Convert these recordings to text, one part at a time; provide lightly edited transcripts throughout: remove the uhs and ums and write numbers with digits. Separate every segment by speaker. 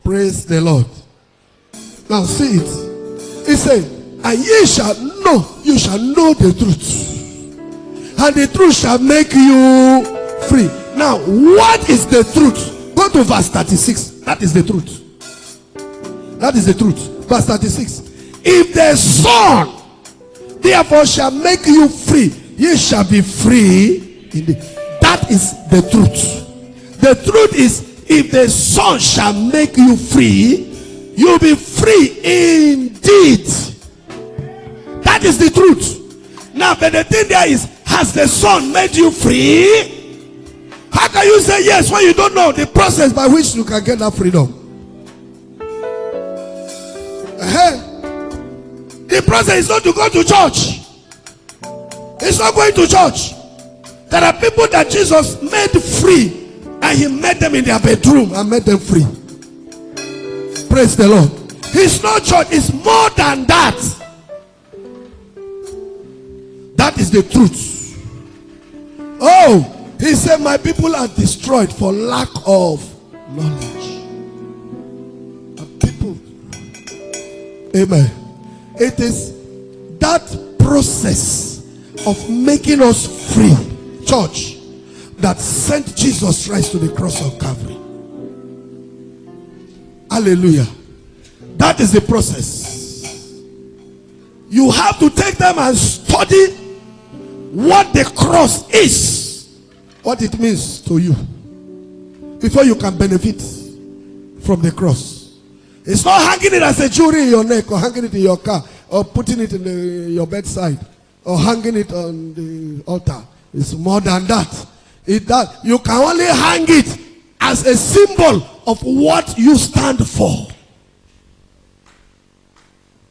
Speaker 1: Praise the Lord. Now see it. He said, and ye shall know the truth, and the truth shall make you free. Now, what is the truth? Go to verse 36. That is the truth. That is the truth. Verse 36. If the Son therefore shall make you free, ye shall be free indeed. That is the truth. The truth is, if the Son shall make you free, you'll be free indeed. That is the truth. Now, but the thing there is, has the Son made you free? How can you say yes when you don't know the process by which you can get that freedom? The process is not to go to church. It's not going to church. There are people that Jesus made free, and he made them in their bedroom and made them free. Praise the Lord. It's not church, it's more than that. That is the truth. Oh, he said, my people are destroyed for lack of knowledge. People. Amen. It is that process of making us free, church, that sent Jesus Christ to the cross of Calvary. Hallelujah. That is the process. You have to take them and study what the cross is, what it means to you, before you can benefit from the cross. It's not hanging it as a jewelry in your neck, or hanging it in your car, or putting it in your bedside, or hanging it on the altar. It's more than that. You can only hang it as a symbol of what you stand for.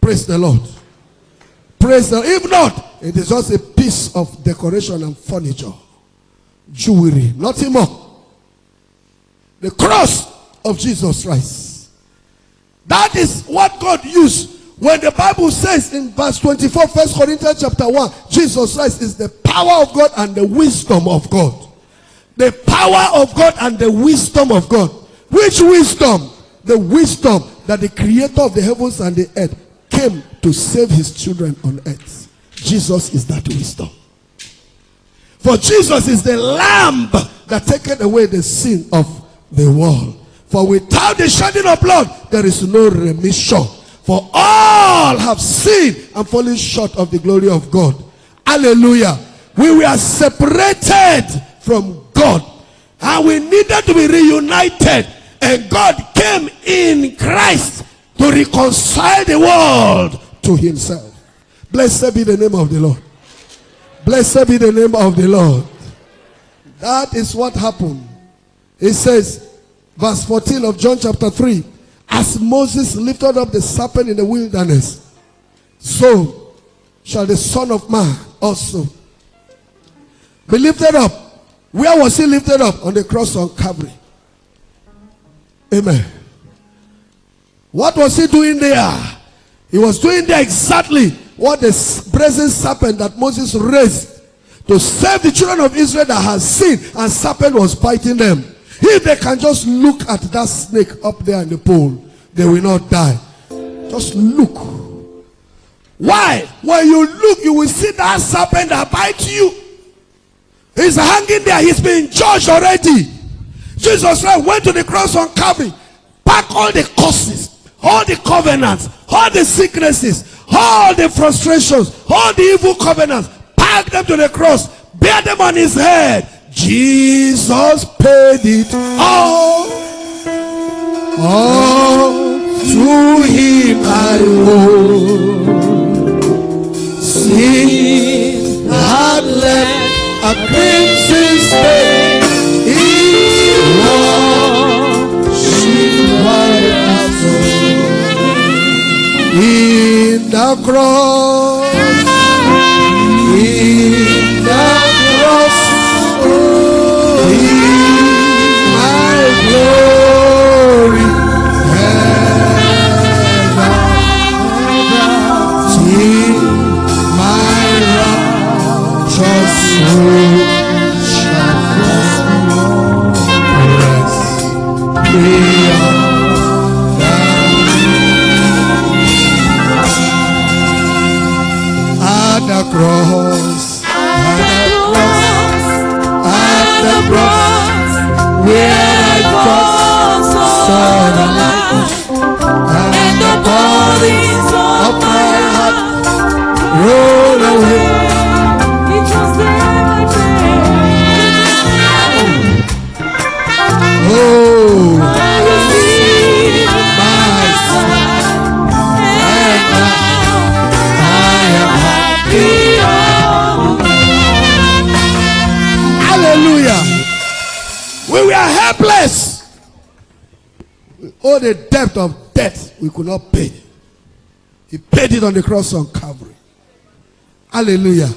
Speaker 1: Praise the Lord. Praise the Lord. If not, it is just a piece of decoration and furniture, jewelry, nothing more. The cross of Jesus Christ. That is what God used when the Bible says in verse 24, 1 Corinthians chapter 1, Jesus Christ is the power of God and the wisdom of God. The power of God and the wisdom of God. Which wisdom? The wisdom that the creator of the heavens and the earth came to save his children on earth. Jesus is that wisdom. For Jesus is the lamb that taketh away the sin of the world. For without the shedding of blood, there is no remission. For all have sinned and fallen short of the glory of God. Hallelujah. We were separated from God, and we needed to be reunited. And God came in Christ to reconcile the world to himself. Blessed be the name of the Lord. Blessed be the name of the Lord. That is what happened. It says, verse 14 of John chapter 3, as Moses lifted up the serpent in the wilderness, so shall the Son of Man also be lifted up. Where was he lifted up? On the cross on Calvary. Amen. What was he doing there? He was doing there exactly what the brazen serpent that Moses raised to save the children of Israel that had sinned, and serpent was biting them. If they can just look at that snake up there in the pole, they will not die. Just look. Why? When you look, you will see that serpent that bites you. He's hanging there. He's been judged already. Jesus Christ went to the cross on Calvary, packed all the curses, all the covenants, all the sicknesses, all the frustrations, all the evil covenants, packed them to the cross, bear them on his head. Jesus paid it all. All to him I owe. Sin had left a crimson stain. He washed white as snow. In the cross, in the cross, my glory till my righteous soul shall rest. though the debt of death we could not pay, he paid it on the cross on Calvary. Hallelujah.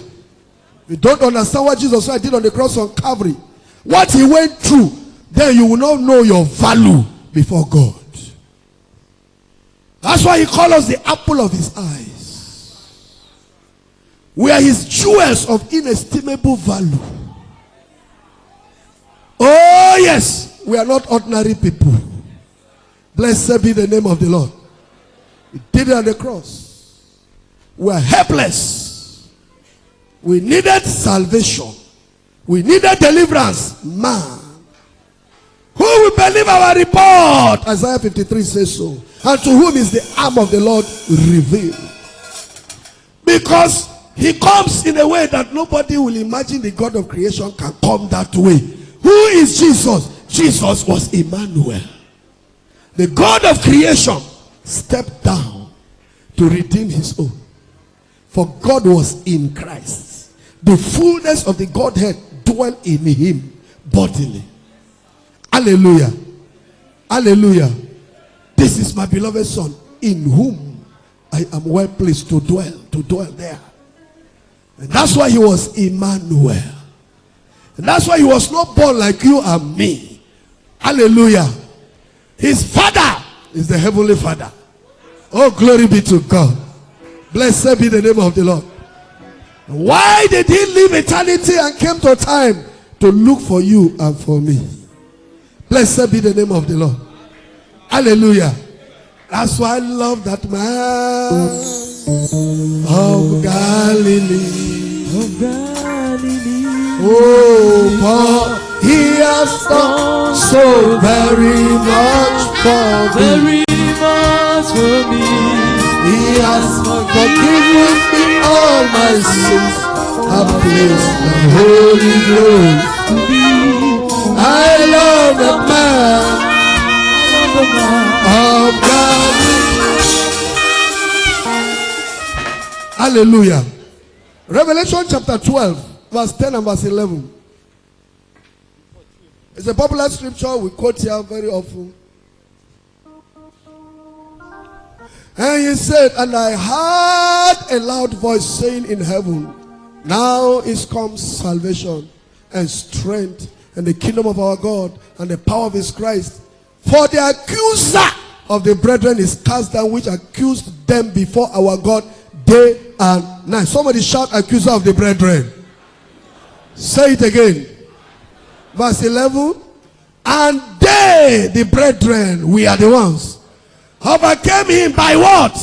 Speaker 1: You don't understand what Jesus Christ did on the cross on Calvary, what he went through, then you will not know your value before God. That's why he called us the apple of his eyes. We are his jewels of inestimable value. Oh yes, we are not ordinary people. Blessed be the name of the Lord. He did it on the cross. We are helpless. We needed salvation. We needed deliverance. Man, who will believe our report? Isaiah 53 says so. And to whom is the arm of the Lord revealed? Because he comes in a way that nobody will imagine the God of creation can come that way. Who is Jesus? Jesus was Emmanuel. The God of creation stepped down to redeem his own. For God was in Christ. The fullness of the Godhead dwelt in him bodily. Hallelujah. Hallelujah. This is my beloved son, in whom I am well pleased to dwell there. And that's why he was Emmanuel. And that's why he was not born like you and me. Hallelujah. His father is the heavenly Father. Oh, glory be to God. Blessed be the name of the Lord. Why did he leave eternity and came to time to look for you and for me? Blessed be the name of the Lord. Hallelujah. That's why I love that man of Galilee.
Speaker 2: Of Galilee.
Speaker 1: Oh, Paul, he has done so very much for me.
Speaker 2: Very much for me.
Speaker 1: He has forgiven me all my sins. I placed the Holy Ghost. I love the man of God. Hallelujah. Revelation chapter 12, verse 10 and verse 11. It's a popular scripture we quote here very often. And he said, and I heard a loud voice saying in heaven, now is come salvation and strength and the kingdom of our God and the power of his Christ. For the accuser of the brethren is cast down, which accused them before our God day and night. Somebody shout, accuser of the brethren. Say it again. Verse 11. And they, the brethren, we are the ones, overcame him by what?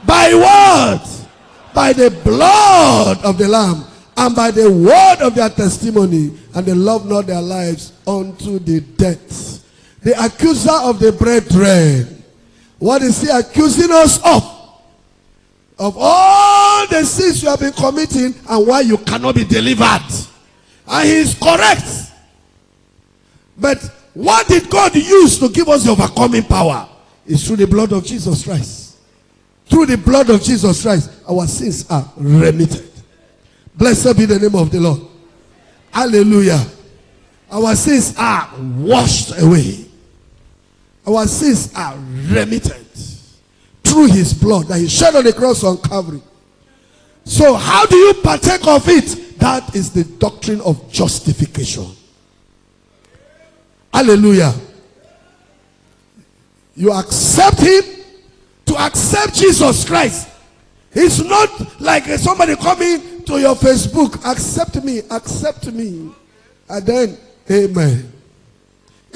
Speaker 1: By what? By the blood of the Lamb and by the word of their testimony, and they loved not their lives unto the death. The accuser of the brethren, what is he accusing us of? Of all the sins you have been committing and why you cannot be delivered. And he is correct. But what did God use to give us the overcoming power? It's through the blood of Jesus Christ. Through the blood of Jesus Christ, our sins are remitted. Blessed be the name of the Lord. Hallelujah. Our sins are washed away. Our sins are remitted through his blood that he shed on the cross on Calvary. So how do you partake of it? That is the doctrine of justification. Hallelujah. You accept him. To accept Jesus Christ, it's not like somebody coming to your Facebook, accept me, and then amen.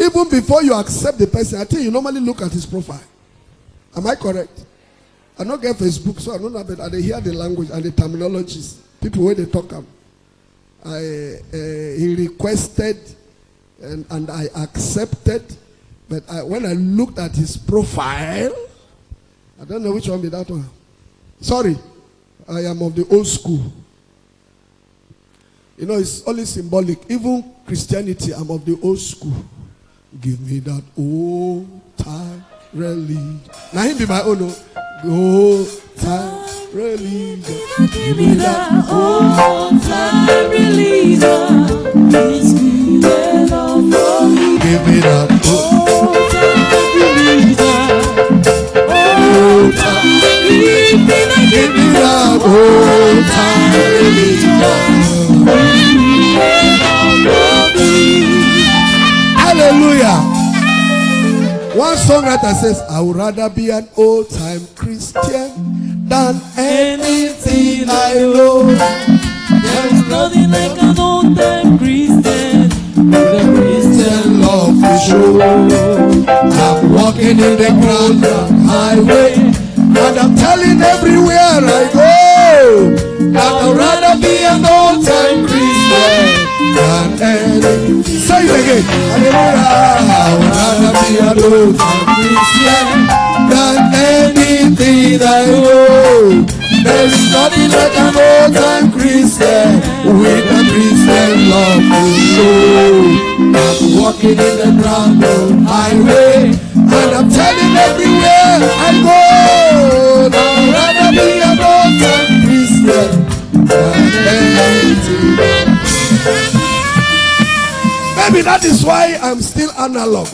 Speaker 1: Even before you accept the person, I think you normally look at his profile. Am I correct? I don't get Facebook, so I don't know, but I hear the language and the terminologies. People when they talk, he requested and I accepted, but when I looked at his profile, I don't know which one be that one. Sorry, I am of the old school. You know, it's only symbolic. Even Christianity, I'm of the old school. Give me that old time religion. Now him be my own. Old time religion.
Speaker 2: Give me that old time religion. It's good enough for me.
Speaker 1: Give me that old time religion. old time Hallelujah. One songwriter says, I would rather be an old time Christian than anything I know.
Speaker 2: There's nothing like an old time Christian. The Christian
Speaker 1: Love to show. I'm walking in the ground highway, and I'm telling everywhere I go that I'd rather be an old time Christian than anything. Say it again. Hallelujah. I'd rather be an old time Christian than anything I know. There's nothing like an old time Christian with a Christian love to show. I'm walking in the ground highway, and I'm telling everywhere I go that I'd rather be an old time Christian than anything. Maybe that is why I'm still analog.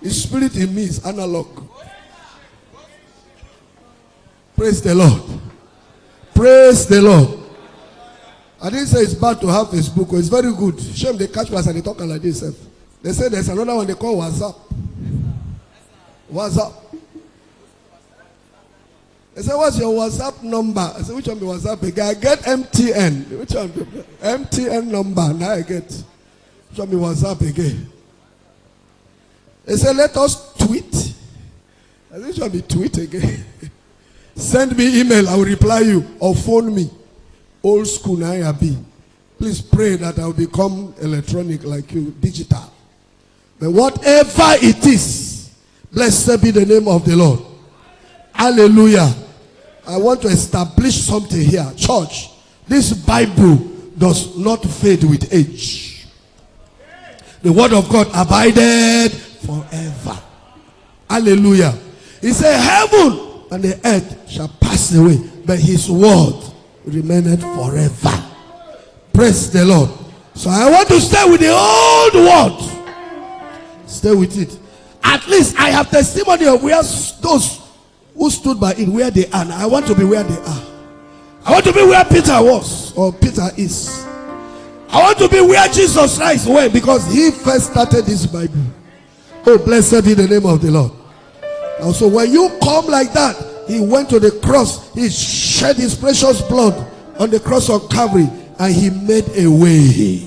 Speaker 1: The spirit in me is analog. Praise the Lord. Praise the Lord. I didn't say it's bad to have Facebook. It's very good. Shame they catch us and they talk like this. They say there's another one they call WhatsApp. WhatsApp. They say, what's your WhatsApp number? I say, which one be WhatsApp again? I get MTN. Which one be MTN number? Now I get. Which one be WhatsApp again? They say, let us tweet. I say, which one be tweet again? Send me email, I will reply you, or phone me. Old school now I be. Please pray that I will become electronic like you, digital. But whatever it is, blessed be the name of the Lord. Hallelujah. I want to establish something here. Church, this Bible does not fade with age. The word of God abided forever. Hallelujah. He said, heaven and the earth shall pass away, but his word remaineth forever. Praise the Lord. So I want to stay with the old word. Stay with it. At least I have testimony of where those who stood by it, where they are. Now I want to be where they are. I want to be where Peter was, or Peter is. I want to be where Jesus Christ went, because he first started this Bible. Oh, blessed be the name of the Lord. And so when you come like that, he went to the cross, he shed his precious blood on the cross of Calvary, and he made a way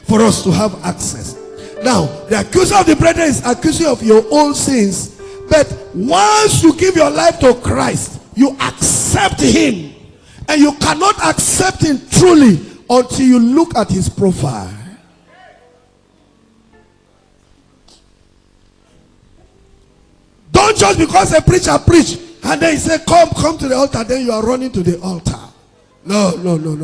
Speaker 1: for us to have access. Now, the accuser of the brethren is accusing of your old sins, but once you give your life to Christ, you accept him, and you cannot accept him truly until you look at his profile. Don't just because a preacher preach and then he say come to the altar, then you are running to the altar. No.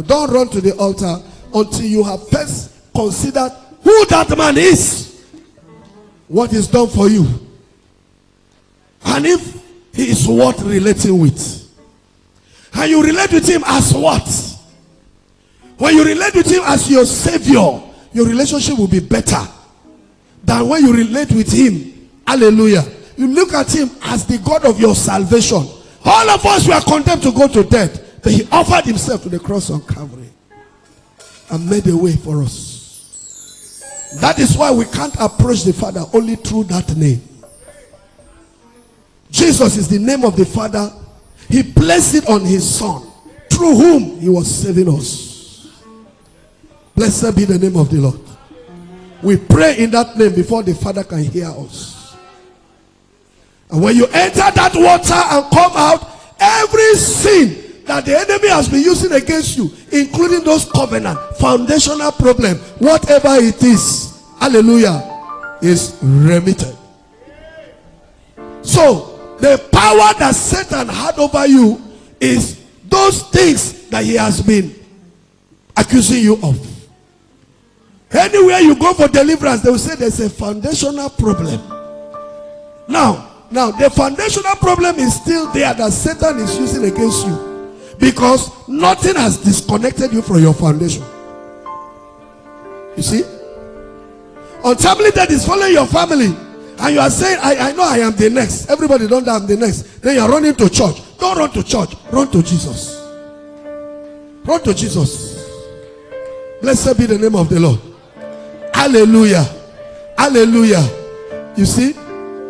Speaker 1: Don't run to the altar until you have first considered who that man is, what is done for you, and if he is worth relating with. And you relate with him as what? When you relate with him as your savior, your relationship will be better than when you relate with him. Hallelujah. You look at him as the God of your salvation. All of us were condemned to go to death, but he offered himself to the cross on Calvary and made a way for us. That is why we can't approach the Father only through that name. Jesus is the name of the Father. He placed it on his Son, through whom he was saving us. Blessed be the name of the Lord. We pray in that name before the Father can hear us. And when you enter that water and come out, every sin that the enemy has been using against you, including those covenant, foundational problem, whatever it is, hallelujah, is remitted. So, the power that Satan had over you is those things that he has been accusing you of. Anywhere you go for deliverance, they will say there's a foundational problem. Now, the foundational problem is still there that Satan is using against you, because nothing has disconnected you from your foundation. You see? Untimely death is following your family, and you are saying, I know I am the next. Everybody don't know I'm the next. Then you are running to church. Don't run to church. Run to Jesus. Run to Jesus. Blessed be the name of the Lord. Hallelujah. Hallelujah. You see?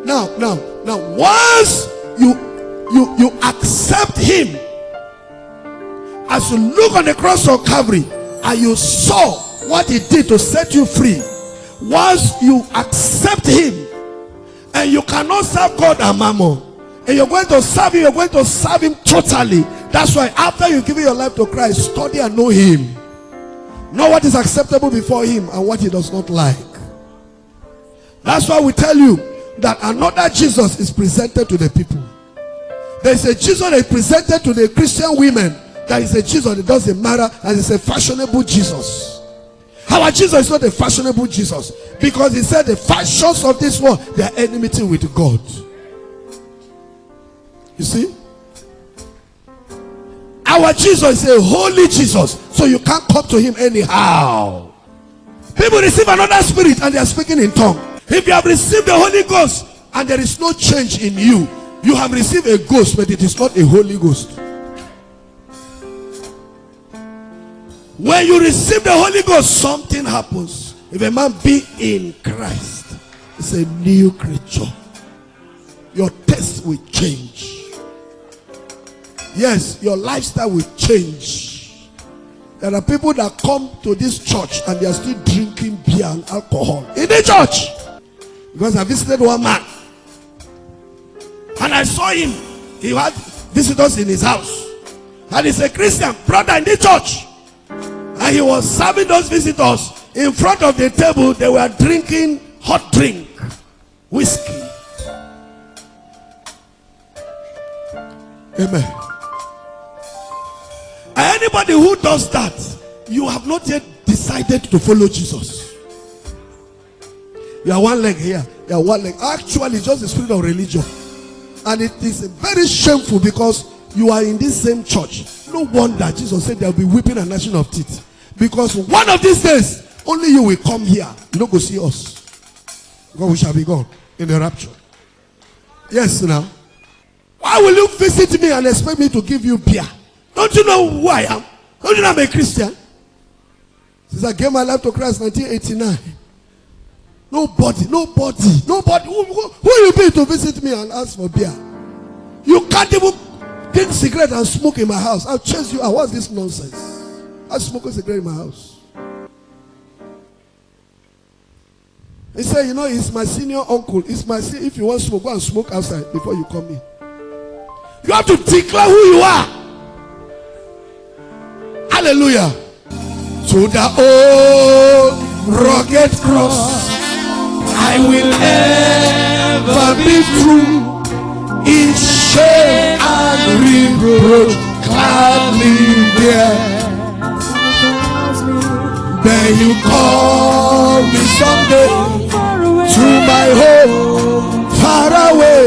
Speaker 1: Now, once you accept him, as you look on the cross of Calvary and you saw what he did to set you free, once you accept him, and you cannot serve God and mammon, and you're going to serve him, you're going to serve him totally. That's why after you give your life to Christ, study and know him. Know what is acceptable before him and what he does not like. That's why we tell you that another Jesus is presented to the people. There is a Jesus that is presented to the Christian women. That is a Jesus that doesn't matter, and it's a fashionable Jesus. Our Jesus is not a fashionable Jesus, because he said the fashions of this world, they are enmity with God. You see? Our Jesus is a holy Jesus, so you can't come to him anyhow. People receive another spirit and they are speaking in tongue. If you have received the Holy Ghost and there is no change in you, you have received a ghost, but it is not a Holy Ghost. When you receive the Holy Ghost, something happens. If a man be in Christ, it's a new creature. Your taste will change. Yes, your lifestyle will change. There are people that come to this church and they are still drinking beer and alcohol in the church. Because I visited one man and I saw him. He had visitors in his house, and he's a Christian brother in the church, and he was serving those visitors. In front of the table they were drinking hot drink, whiskey. Amen. Anybody who does that, you have not yet decided to follow Jesus. You are one leg here, you are one leg. Actually, it's just the spirit of religion. And it is very shameful, because you are in this same church. No wonder Jesus said there will be weeping and gnashing of teeth. Because one of these days, only you will come here. You don't go see us. Because we shall be gone in the rapture. Yes, now. Why will you visit me and expect me to give you beer? Don't you know who I am? Don't you know I'm a Christian? Since I gave my life to Christ in 1989. Nobody. Who you be to visit me and ask for beer? You can't even take cigarette and smoke in my house. I'll chase you out. What's this nonsense? I smoke a cigarette in my house. He said, you know, he's my senior uncle. If you want to smoke, go and smoke outside before you come in. You have to declare who you are. Hallelujah. To the old rugged cross, I will ever be true. In shame and reproach, gladly bear. Then you call me someday to my home, far away,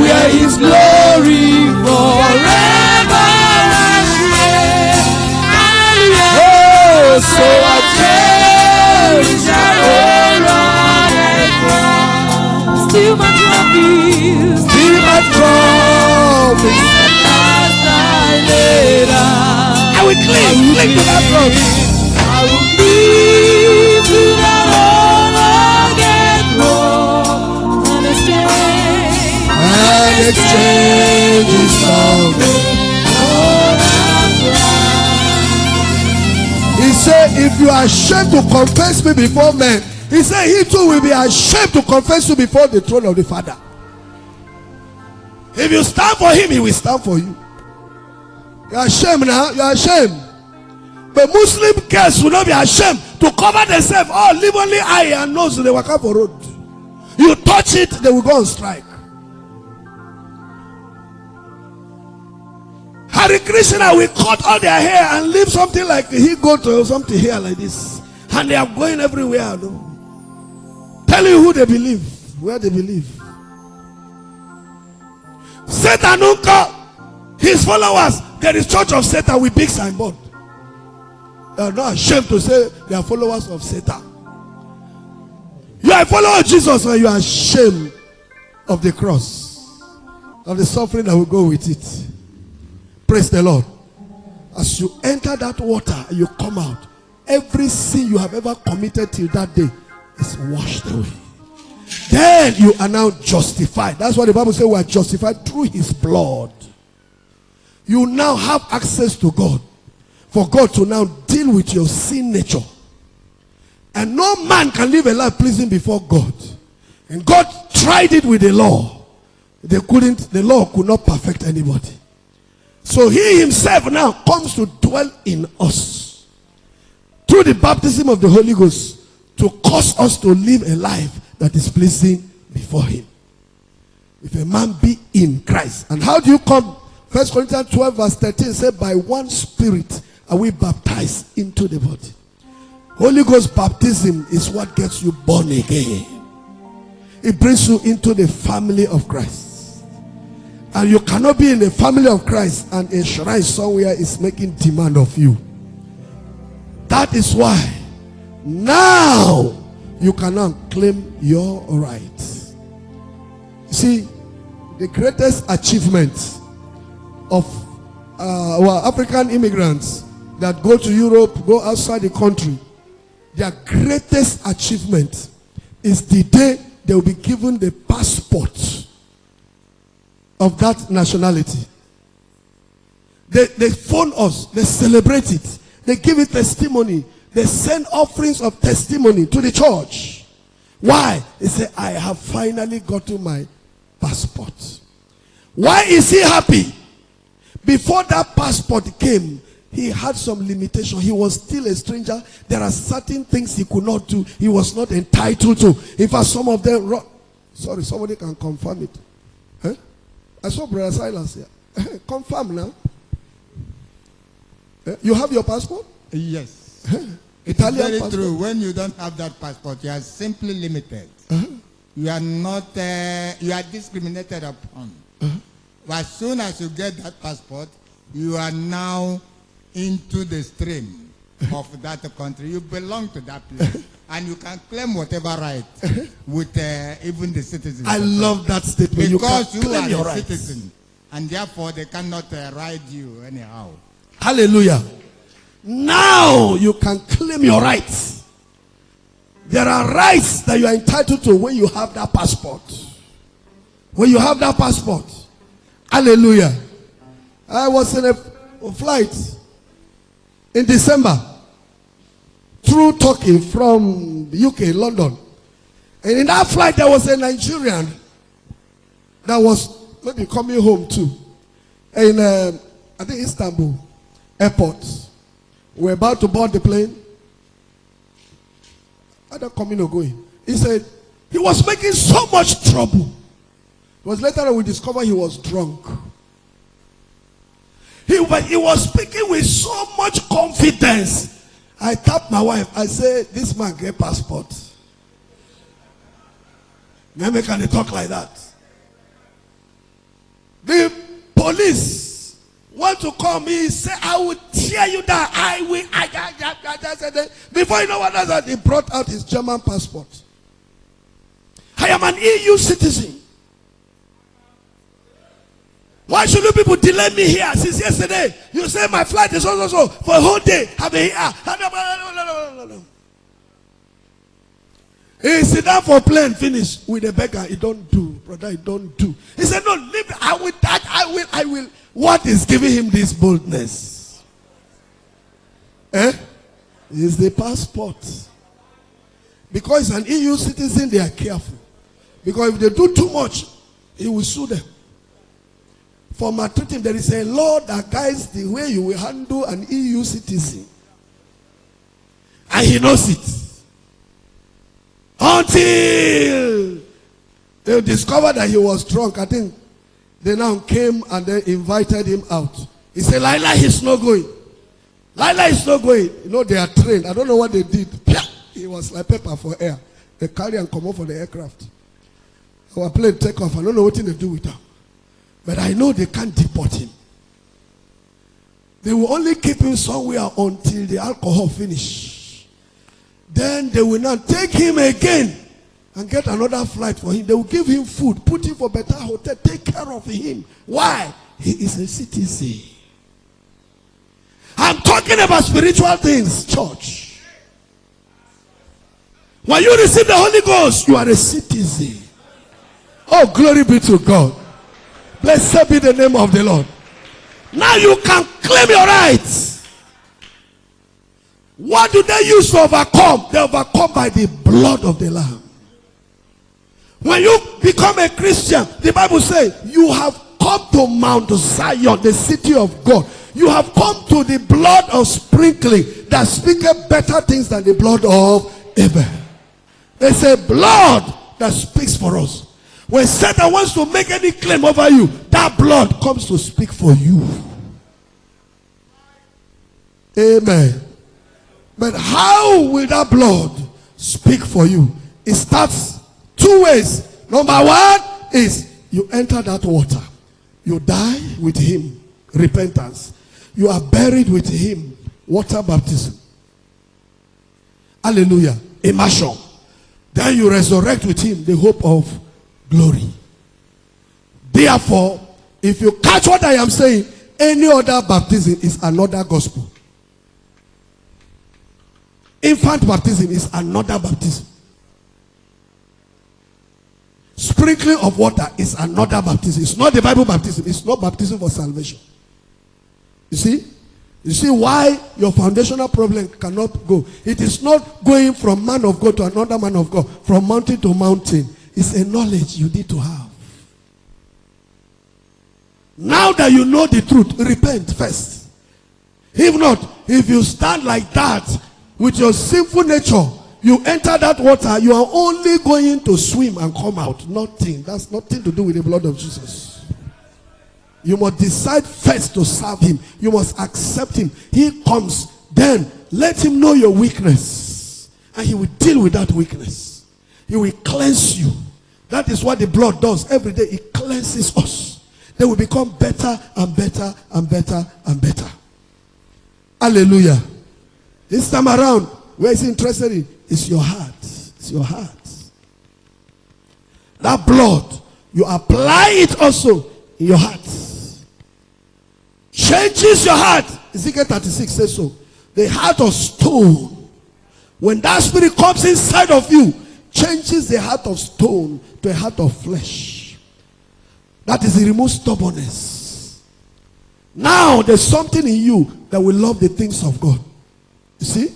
Speaker 1: where his glory forever and oh, so I cherish that old rugged cross.
Speaker 2: Still my trophies,
Speaker 1: Still my trophies,
Speaker 2: as I lay down.
Speaker 1: I will cling to that cross.
Speaker 2: I will be to that old rugged cross and
Speaker 1: exchange his love. He said, if you are ashamed to confess me before men, he said he too will be ashamed to confess you before the throne of the Father. If you stand for him, he will stand for you. You are ashamed now. You are ashamed. But Muslim girls will not be ashamed to cover themselves. Oh, leave only eye and nose. They walk up for road. You touch it, they will go on strike. Hare Krishna will cut all their hair and leave something like he goat or something here like this, and they are going everywhere. No? Tell you who they believe, where they believe. Satan, his followers, there is church of Satan with big signboard. They are not ashamed to say they are followers of Satan. You are a follower of Jesus, and you are ashamed of the cross. of the suffering that will go with it. Praise the Lord. As you enter that water, you come out. Every sin you have ever committed till that day is washed away. Then you are now justified. That's what the Bible says, we are justified through his blood. You now have access to God. For God to now deal with your sin nature. And no man can live a life pleasing before God. And God tried it with the law. The law could not perfect anybody. So he himself now comes to dwell in us. Through the baptism of the Holy Ghost. To cause us to live a life that is pleasing before him. If a man be in Christ. And how do you come? 1 Corinthians 12 verse 13 says, by one Spirit are we baptized into the body. Holy Ghost baptism is what gets you born again. It brings you into the family of Christ. And you cannot be in the family of Christ and a shrine somewhere is making demand of you. That is why now you cannot claim your rights. You see, the greatest achievement of our African immigrants that go to Europe, go outside the country, their greatest achievement is the day they will be given the passport of that nationality. They phone us, they celebrate it, they give it testimony, they send offerings of testimony to the church. Why? They say, I have finally gotten my passport. Why is he happy? Before that passport came, he had some limitation. He was still a stranger. There are certain things he could not do. He was not entitled to. In fact, some of them... Sorry, somebody can confirm it. Huh? I saw Brother Silas here. Confirm now. You have your passport?
Speaker 3: Yes.
Speaker 1: Italian
Speaker 3: very
Speaker 1: passport?
Speaker 3: True. When you don't have that passport, you are simply limited. You are not... you are discriminated upon. But as soon as you get that passport, you are now into the stream of that country. You belong to that place. And you can claim whatever right with even the citizens.
Speaker 1: I love that statement.
Speaker 3: Because
Speaker 1: you
Speaker 3: you
Speaker 1: claim
Speaker 3: are
Speaker 1: your
Speaker 3: a
Speaker 1: rights.
Speaker 3: citizen. And therefore, they cannot ride you anyhow.
Speaker 1: Hallelujah. Now you can claim your rights. There are rights that you are entitled to when you have that passport. When you have that passport. Hallelujah. I was in a flight in December through Turkey from the UK, London. And in that flight there was a Nigerian that was maybe coming home too. In I think Istanbul airport. We're about to board the plane. Either coming or going. He said he was making so much trouble. It was later that we discovered he was drunk. He was speaking with so much confidence. I tapped my wife. I said, this man get passport. Never can they talk like that. The police want to come. He said, I will tear you down. I will. I said, before you know what I said, he brought out his German passport. I am an EU citizen. Why should you people delay me here since yesterday? You say my flight is so for a whole day. I've been here. He sit down for plane, finish with a beggar. He don't do, brother. He don't do. He said, no, leave. I will. What is giving him this boldness? It's the passport. Because he's an EU citizen, they are careful. Because if they do too much, he will sue them. For maltreating, there is a law that guides the way you will handle an EU citizen. And he knows it. Until they discovered that he was drunk. I think they now came and they invited him out. He said, Laila, he's not going. Laila is not going. You know, they are trained. I don't know what they did. He was like pepper for air. They carry and come off for the aircraft. Our plane take off. I don't know what they do with them. But I know they can't deport him. They will only keep him somewhere until the alcohol finish. Then they will not take him again and get another flight for him. They will give him food, put him for better hotel, take care of him. Why? He is a citizen. I'm talking about spiritual things, church. When you receive the Holy Ghost, you are a citizen. Oh, glory be to God. Blessed be the name of the Lord. Now you can claim your rights. What do they use to overcome? They overcome by the blood of the Lamb. When you become a Christian, the Bible says, you have come to Mount Zion, the city of God. You have come to the blood of sprinkling that speaketh better things than the blood of Abel. There's a blood that speaks for us. When Satan wants to make any claim over you, that blood comes to speak for you. Amen. But how will that blood speak for you? It starts two ways. Number one is you enter that water. You die with him. Repentance. You are buried with him. Water baptism. Hallelujah. Immersion. Then you resurrect with him, the hope of glory. Therefore, if you catch what I am saying, any other baptism is another gospel. Infant baptism is another baptism. Sprinkling of water is another baptism. It's not the Bible baptism. It's not baptism for salvation. You see? You see why your foundational problem cannot go. It is not going from man of God to another man of God, from mountain to mountain. It's a knowledge you need to have. Now that you know the truth, repent first. If not, if you stand like that with your sinful nature, you enter that water, you are only going to swim and come out. Nothing. That's nothing to do with the blood of Jesus. You must decide first to serve him. You must accept him. He comes, then let him know your weakness. And he will deal with that weakness. He will cleanse you. That is what the blood does. Every day it cleanses us. Then we become better and better and better and better. Hallelujah. This time around, where is he interested in? It's your heart. It's your heart. That blood, you apply it also in your heart. Changes your heart. Ezekiel 36 says so. The heart of stone. When that spirit comes inside of you, changes the heart of stone to a heart of flesh. That is, it removes stubbornness. Now there's something in you that will love the things of God. You see?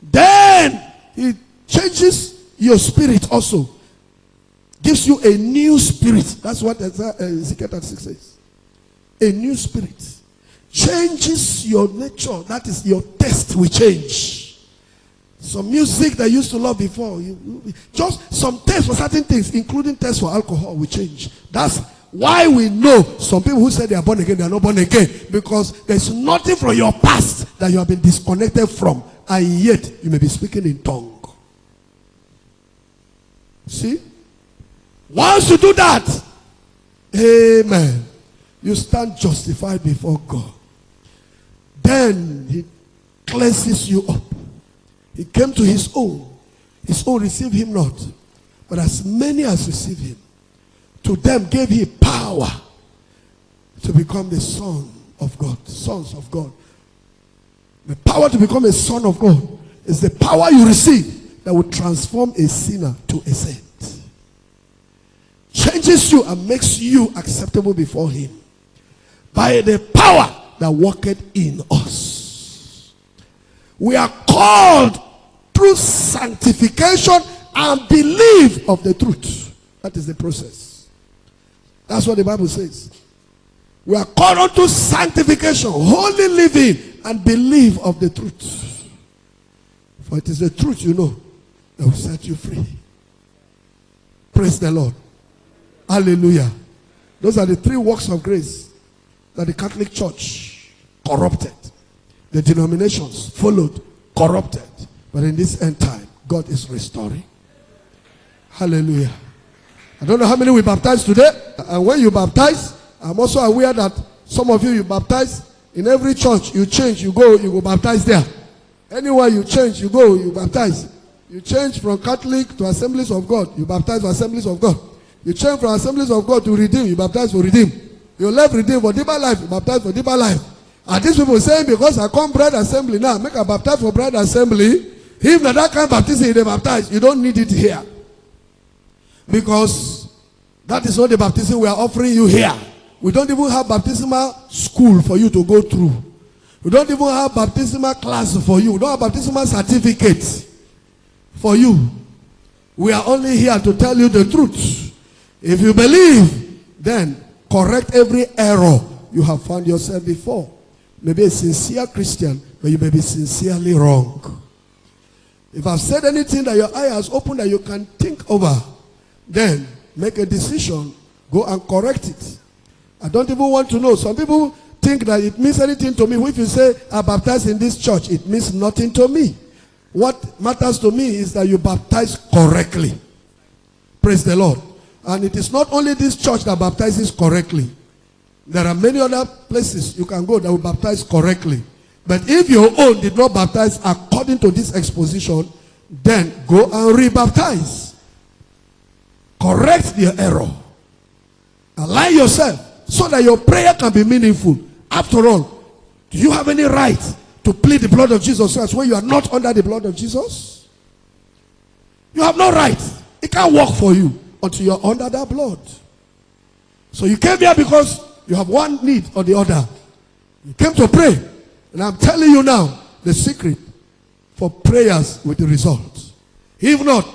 Speaker 1: Then it changes your spirit also. Gives you a new spirit. That's what Ezekiel 36 says. A new spirit. Changes your nature. That is, your taste will change. Some music that you used to love before, just some taste for certain things, including taste for alcohol, will change. That's why we know some people who say they are born again, they are not born again. Because there's nothing from your past that you have been disconnected from. And yet, you may be speaking in tongue. See? Once you do that, amen, you stand justified before God. Then he cleanses you up. He came to his own. His own received him not. But as many as received him, to them gave he power to become the son of God. Sons of God. The power to become a son of God is the power you receive that will transform a sinner to a saint. Changes you and makes you acceptable before him by the power that worketh in us. We are called through sanctification and belief of the truth. That is the process. That's what the Bible says. We are called unto sanctification, holy living, and belief of the truth. For it is the truth, you know, that will set you free. Praise the Lord. Hallelujah. Those are the three works of grace that the Catholic Church corrupted. The denominations followed, corrupted. But in this end time, God is restoring. Hallelujah. I don't know how many we baptized today. And when you baptize, I'm also aware that some of you baptize. In every church, you change, you go baptize there. Anywhere you change, you go, you baptize. You change from Catholic to Assemblies of God, you baptize for Assemblies of God. You change from Assemblies of God to Redeem, you baptize for Redeem. You left Redeem for deeper life, you baptize for deeper life. And these people saying, because I come Bride Assembly now, make a baptize for Bride Assembly. If not that kind of baptism they baptize, you don't need it here. Because that is not the baptism we are offering you here. We don't even have baptismal school for you to go through. We don't even have baptismal class for you. We don't have baptismal certificate for you. We are only here to tell you the truth. If you believe, then correct every error you have found yourself before. Maybe a sincere Christian, but you may be sincerely wrong. If I've said anything that your eye has opened that you can think over, then make a decision, go and correct it. I don't even want to know. Some people think that it means anything to me. If you say, I baptize in this church, it means nothing to me. What matters to me is that you baptize correctly. Praise the Lord. And it is not only this church that baptizes correctly. There are many other places you can go that will baptize correctly. But if your own did not baptize according to this exposition, then go and rebaptize. Correct your error. Align yourself so that your prayer can be meaningful. After all, do you have any right to plead the blood of Jesus Christ when you are not under the blood of Jesus? You have no right. It can't work for you until you are under that blood. So you came here because you have one need or the other. You came to pray. And I'm telling you now, the secret for prayers with the result. If not,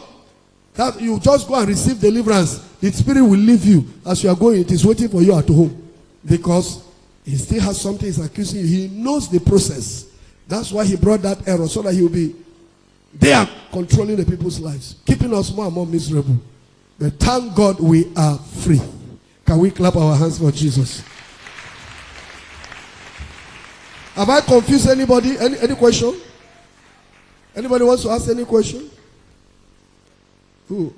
Speaker 1: that you just go and receive deliverance. The Spirit will leave you as you are going. It is waiting for you at home. Because he still has something he's accusing you. He knows the process. That's why he brought that error, so that he will be there controlling the people's lives, keeping us more and more miserable. But thank God we are free. Can we clap our hands for Jesus? Have I confused anybody? Any question? Anybody wants to ask any question? Who?